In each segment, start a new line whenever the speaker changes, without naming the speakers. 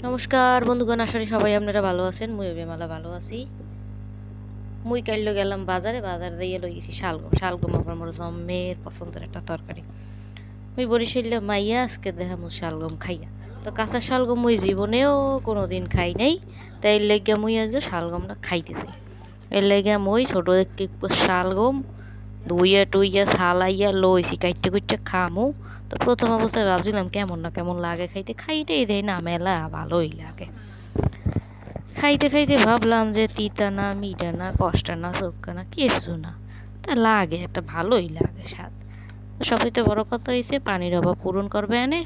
নমস্কার বন্ধুগণ, আশা করি সবাই আপনারা ভালো আছেন। মুইও বেমালা ভালো আছি। মুই কাইল্য গেলাম বাজার দিয়ে লই গেছি শালগম। শালগম আমার মোর জম্মের পছন্দের একটা তরকারি। মুই বরিশালে মাইয়া, আজকে দেখামু শালগম খাইয়া। তো কাঁচা শালগম মুই জীবনেও কোনোদিন খাই নাই, তাই এর লেগিয়া মুই আজকে শালগমটা খাইতে চাই। এর লেগিয়া মুই ছোট একটি শালগম ধুইয়া টুইয়া ছালাইয়া লইছি, কাইটে কুইটে খামু। তো প্রথম অবস্থায় ভাবছিলাম কেমন না কেমন লাগে খাইতে, খাইতেই দেয় না, মেলা ভালোই লাগে। খাইতে খাইতে ভাবলাম যে তিতা না, মিঠা না, কষ্টা না, চোক্কা না, কিছু না, তা লাগে একটা, ভালোই লাগে স্বাদ। তো সবথেকে বড় কথা হয়েছে পানির অভাব পূরণ করবে এনে।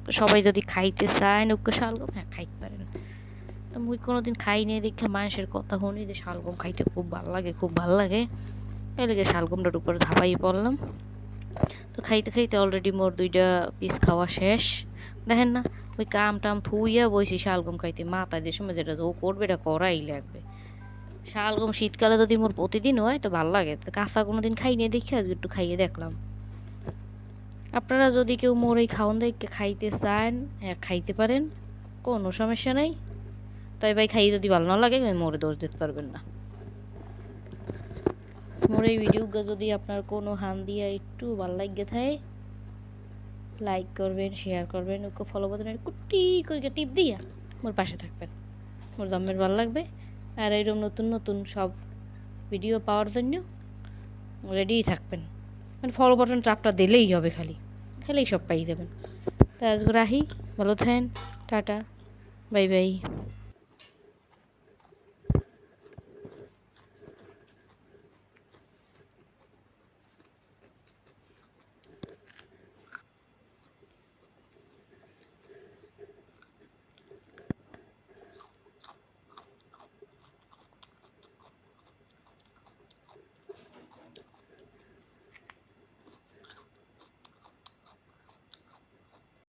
তো সবাই যদি খাইতে চায় নৌকা শালগম, হ্যাঁ খাইতে পারেন। তো মুই কোনোদিন খাই নাই দেখে মানুষের কথা শুনি যে শালগম খাইতে খুব ভাল লাগে, খুব ভাল লাগে। এই লেগে শালগমটার উপর ঝাঁপাই পড়লাম। তো খাইতে খাইতে অলরেডি মোর 2টা পিস খাওয়া শেষ। দেখেন না, ওই কাম টাম থুইয়া বইছি শালগম খাইতে, মাথায় যে সময় যেটা ও করবে এটা করাই লাগবে। শালগম শীতকালে যদি মোর প্রতিদিন হয় তো ভাল লাগে। তো কাঁচা কোনোদিন খাই নিয়ে দেখি আজকে একটু খাইয়ে দেখলাম। আপনারা যদি কেউ মোর এই খাওন দেখে খাইতে চান, হ্যাঁ খাইতে পারেন, কোনো সমস্যা নাই। তাই ভাই খাইয়ে যদি ভালো না লাগে মোরে দোষ দিতে পারবেন না। মোর এই ভিডিও যদি আপনার কোনো হান দিয়া একটু ভাল লাগে থাকে, লাইক করবেন, শেয়ার করবেন, ওকে ফলো বাটনের কুটি করে টিপ দিয়া মোর পাশে থাকবেন। মোর জম্মের ভালো লাগবে। আর এরকম নতুন নতুন সব ভিডিও পাওয়ার জন্য রেডিই থাকবেন। মানে ফলো বাটন চাপটা দিলেই হবে, খালি খালি সব পাই যাবেন। তা আজকে রাহি, ভালো থাকেন, টাটা, বাই বাই।